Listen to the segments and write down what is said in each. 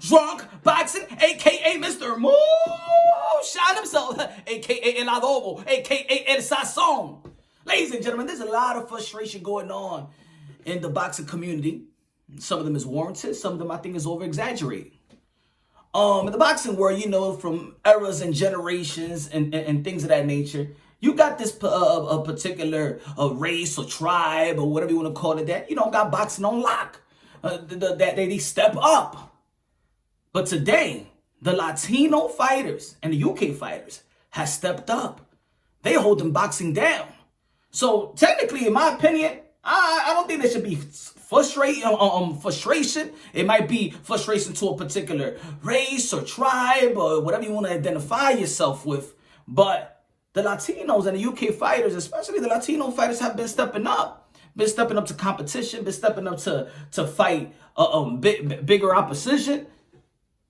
drunk boxing, a.k.a. Mr. Moo Shot himself, a.k.a. El Adobo, a.k.a. El Sazon. Ladies and gentlemen, there's a lot of frustration going on in the boxing community. Some of them is warranted. Some of them I think is over-exaggerated. In the boxing world, you know, from eras and generations and things of that nature, you got this a particular race or tribe or whatever you want to call it that, you know, got boxing on lock. That they step up. But today, the Latino fighters and the UK fighters have stepped up. They holding boxing down. So technically, in my opinion, I don't think there should be frustration. It might be frustration to a particular race or tribe or whatever you want to identify yourself with. But the Latinos and the UK fighters, especially the Latino fighters, have been stepping up. Been stepping up to competition. Been stepping up to fight bigger opposition.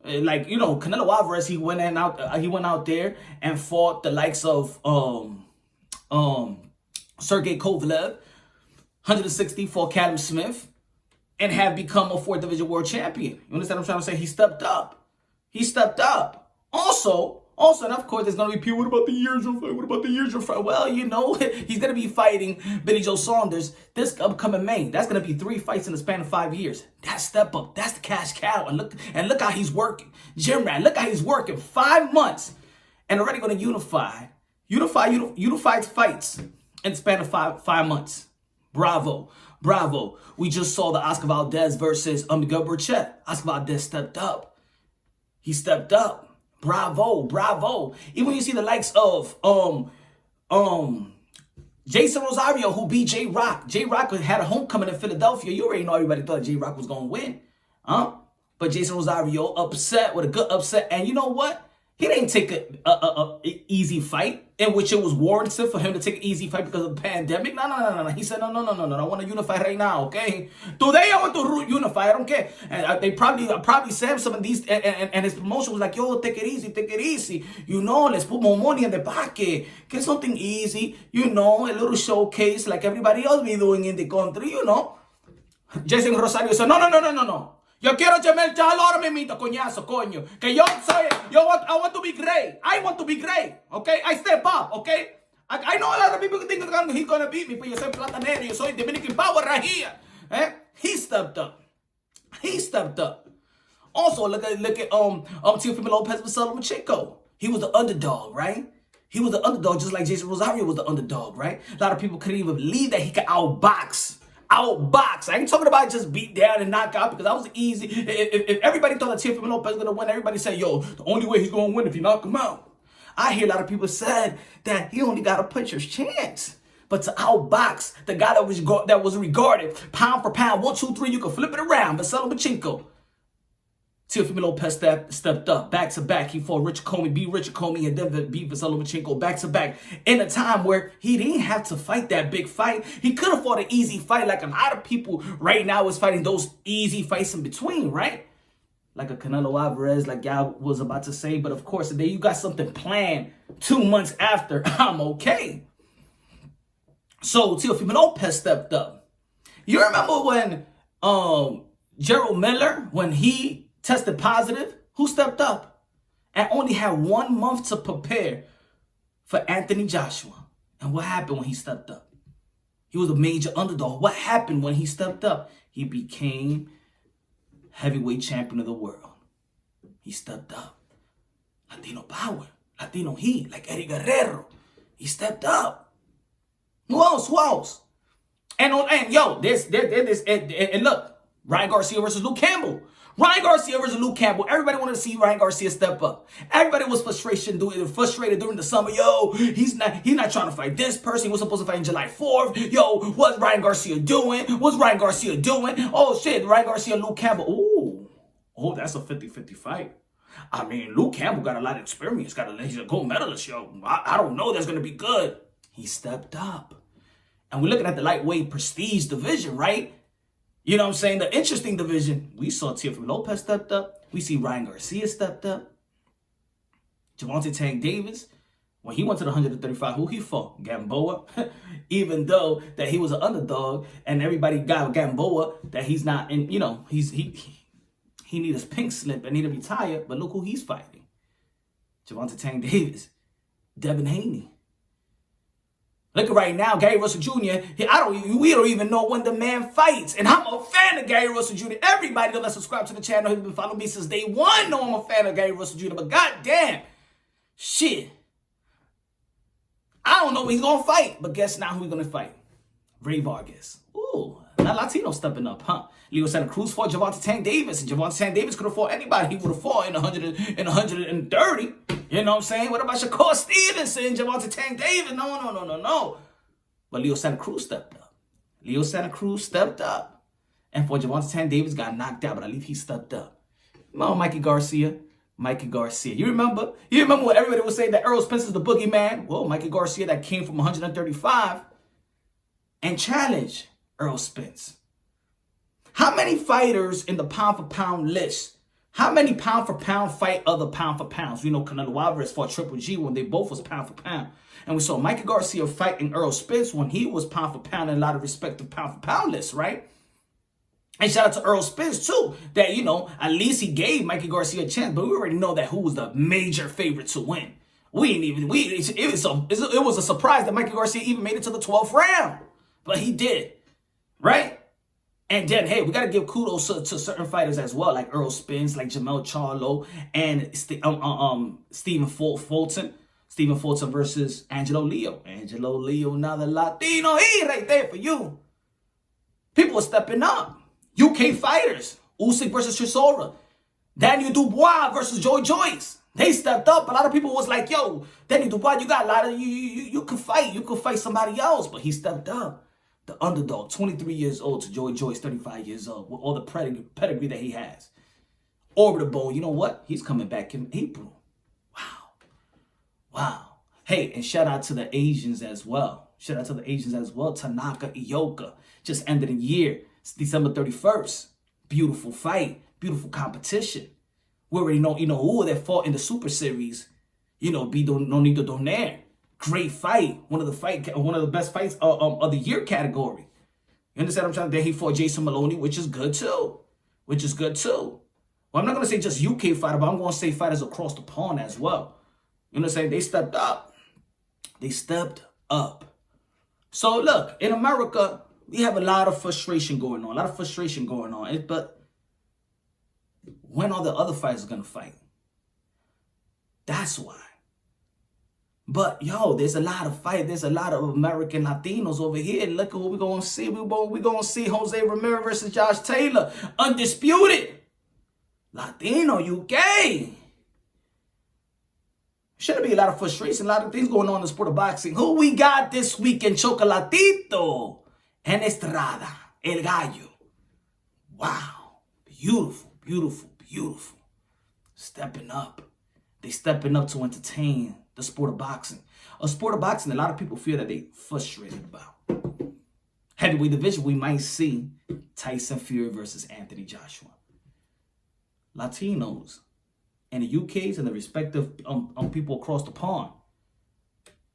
Like, you know, Canelo Alvarez, he went out there and fought the likes of Sergey Kovalev, 160 for Callum Smith, and have become a 4th division world champion. You understand what I'm trying to say? He stepped up. He stepped up. Also, and of course, there's going to be people, what about the years you'll fight? What about the years you'll fight? Well, you know, he's going to be fighting Billy Joe Saunders this upcoming May. That's going to be 3 fights in the span of 5 years. That's step up. That's the cash cow. And look how he's working. Jim Rat, look how he's working. 5 months and already going to unify fights in the span of five months. Bravo. We just saw the Oscar Valdez versus Miguel Burchett. Oscar Valdez stepped up. He stepped up. Bravo. Even when you see the likes of Jason Rosario, who beat J Rock. J Rock had a homecoming in Philadelphia. You already know everybody thought J Rock was gonna win. But Jason Rosario upset with a good upset. And you know what? He didn't take a easy fight in which it was warranted for him to take an easy fight because of the pandemic. No. He said, no. I want to unify right now, okay? Today I want to unify. I don't care. And they probably said some of these, and his promotion was like, yo, take it easy. You know, let's put more money in the pocket. Get something easy. You know, a little showcase like everybody else be doing in the country, you know. Jason Rosario said, no. Yo quiero llamarle ya ahora mismito, coñazo, coño. Que I want to be great. I want to be great, okay? I step up, okay? I know a lot of people think he's going to beat me, but yo soy platanero, yo soy Dominican power right here. He stepped up. Also, look at Teofimo Lopez with Lomachenko. He was the underdog, right? He was the underdog just like Jason Rosario was the underdog, right? A lot of people couldn't even believe that he could outbox. I ain't talking about just beat down and knock out because that was easy. If everybody thought that Teofimo Lopez was going to win, everybody said, yo, the only way he's going to win if you knock him out. I hear a lot of people said that he only got a puncher's chance. But to outbox the guy that was regarded pound for pound, 1, 2, 3, you can flip it around. Vasily Lomachenko. Teofimo Lopez stepped up back-to-back. He fought Richard Comey, beat Richard Comey, and then beat Vasily Lomachenko back-to-back in a time where he didn't have to fight that big fight. He could have fought an easy fight like a lot of people right now is fighting those easy fights in between, right? Like a Canelo Alvarez, like y'all was about to say. But of course, today you got something planned 2 months after. I'm okay. So Teofimo Lopez stepped up. You remember when Gerald Miller, when he tested positive, who stepped up and only had 1 month to prepare for Anthony Joshua? And what happened when he stepped up? He was a major underdog. What happened when he stepped up? He became heavyweight champion of the world. He stepped up. Latino power, Latino heat, like Eddie Guerrero. He stepped up. Who else? And look, Ryan Garcia versus Luke Campbell. Everybody wanted to see Ryan Garcia step up. Everybody was frustrated during the summer. Yo, he's not trying to fight this person. He was supposed to fight on July 4th. Yo, what's Ryan Garcia doing? Oh shit, Ryan Garcia, Luke Campbell. Oh, that's a 50-50 fight. I mean, Luke Campbell got a lot of experience. He's a gold medalist, yo. I don't know that's gonna be good. He stepped up. And we're looking at the lightweight prestige division, right? You know what I'm saying? The interesting division. We saw Teofimo Lopez stepped up. We see Ryan Garcia stepped up. Gervonta Tank Davis, when he went to the 135, who he fought? Gamboa. Even though that he was an underdog and everybody got Gamboa, that he's not in, you know, he's he need his pink slip and need to retire. But look who he's fighting. Gervonta Tank Davis. Devin Haney. Look at right now, Gary Russell Jr. We don't even know when the man fights. And I'm a fan of Gary Russell Jr. Everybody that subscribe to the channel has been following me since day one. Know I'm a fan of Gary Russell Jr. But goddamn, shit. I don't know when he's gonna fight, but guess now who he's gonna fight? Ray Vargas. Ooh, that Latino stepping up, huh? Leo Santa Cruz fought Gervonta Tank Davis, and Gervonta Tank Davis could have fought anybody. He would have fought in 130. You know what I'm saying? What about Shakur Stevenson, Gervonta Tank Davis? No. But Leo Santa Cruz stepped up. Leo Santa Cruz stepped up. And for Gervonta Tank Davis got knocked out, but at least he stepped up. Oh, Mikey Garcia. You remember when everybody was saying that Errol Spencer's the boogeyman? Well, Mikey Garcia that came from 135 and challenged Errol Spence. How many fighters in the pound-for-pound list? How many pound-for-pound fight other pound-for-pounds? We know Canelo Alvarez fought Triple G when they both was pound-for-pound. And we saw Mikey Garcia fighting Errol Spence when he was pound-for-pound in a lot of respective pound-for-pound lists, right? And shout out to Errol Spence, too, that, you know, at least he gave Mikey Garcia a chance. But we already know that who was the major favorite to win. It was a surprise that Mikey Garcia even made it to the 12th round. But he did, right? And then, hey, we got to give kudos to certain fighters as well, like Errol Spence, like Jamel Charlo, and Stephen Fulton. Stephen Fulton versus Angelo Leo. Angelo Leo, another Latino. He right there for you. People are stepping up. UK fighters. Usyk versus Chisora. Daniel Dubois versus Joy Joyce. They stepped up. A lot of people was like, yo, Daniel Dubois, you got a lot of, you could fight. You could fight somebody else. But he stepped up. The underdog, 23 years old to Joy Joyce, 35 years old, with all the pedigree that he has. Orbital Bone, you know what? He's coming back in April. Wow. Hey, and shout out to the Asians as well. Tanaka, Ioka, just ended the year. It's December 31st. Beautiful fight. Beautiful competition. We already know Inoue that fought in the Super Series. Nonito Donaire. Great fight. One of the best fights of the year category. You understand what I'm trying to say? He fought Jason Maloney, which is good too. Well, I'm not going to say just UK fighter, but I'm going to say fighters across the pond as well. You know what I'm saying? They stepped up. So look, in America, we have a lot of frustration going on. But when are the other fighters going to fight? That's why. But, yo, there's a lot of fight. There's a lot of American Latinos over here. Look at what we're going to see. We're going to see Jose Ramirez versus Josh Taylor. Undisputed. Latino, UK. Should be a lot of frustration. A lot of things going on in the sport of boxing. Who we got this week in Chocolatito? And Estrada. El Gallo. Wow. Beautiful. Stepping up. They stepping up to entertain the sport of boxing. A sport of boxing a lot of people feel that they frustrated about. Heavyweight division, we might see Tyson Fury versus Anthony Joshua. Latinos and the UKs and the respective people across the pond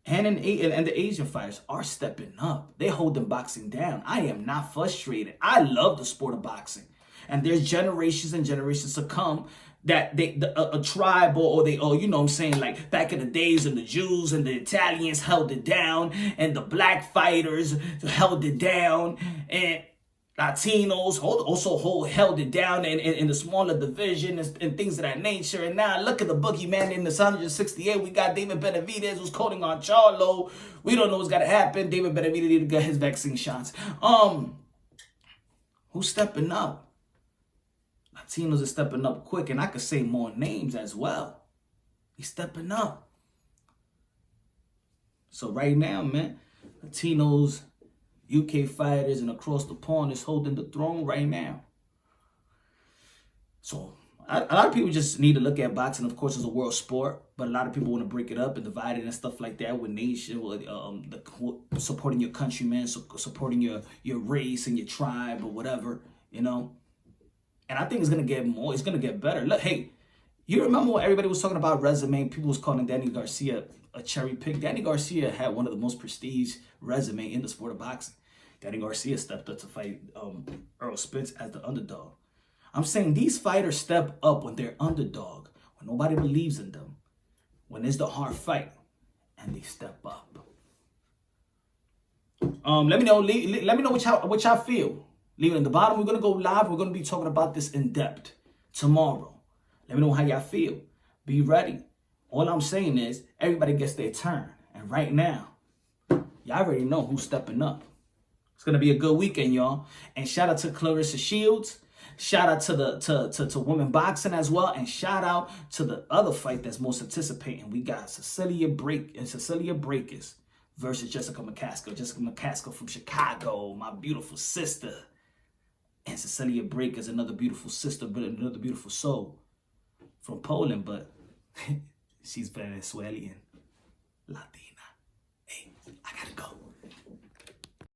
and the Asian fighters are stepping up. They holding boxing down. I am not frustrated. I love the sport of boxing. And there's generations and generations to come that a tribe or you know what I'm saying, like back in the days of the Jews and the Italians held it down, and the black fighters held it down, and Latinos also held it down in the smaller division and things of that nature. And now look at the boogeyman in the 168. We got David Benavidez who's calling on Charlo. We don't know what's gonna happen. David Benavidez need to get his vaccine shots. Who's stepping up? Latinos are stepping up quick, and I could say more names as well. He's stepping up. So right now, man, Latinos, UK fighters, and across the pond is holding the throne right now. So a lot of people just need to look at boxing, of course, as a world sport, but a lot of people want to break it up and divide it and stuff like that with nation, with supporting your countrymen, supporting your race and your tribe or whatever, you know. And I think it's going to get more. It's going to get better. Look, hey, you remember when everybody was talking about resume? People was calling Danny Garcia a cherry pick. Danny Garcia had one of the most prestige resume in the sport of boxing. Danny Garcia stepped up to fight Errol Spence as the underdog. I'm saying these fighters step up when they're underdog, when nobody believes in them, when it's the hard fight, and they step up. Let me know. Let me know what y'all feel. Leave it in the bottom. We're gonna go live. We're gonna be talking about this in depth tomorrow. Let me know how y'all feel. Be ready. All I'm saying is everybody gets their turn, and right now, y'all already know who's stepping up. It's gonna be a good weekend, y'all. And shout out to Clarissa Shields. Shout out to women boxing as well, and shout out to the other fight that's most anticipating. We got Cecilia Breakers versus Jessica McCaskill. Jessica McCaskill from Chicago, my beautiful sister. And Cecilia Breakers, another beautiful sister, but another beautiful soul from Poland, but she's Venezuelan, Latina. Hey, I gotta go.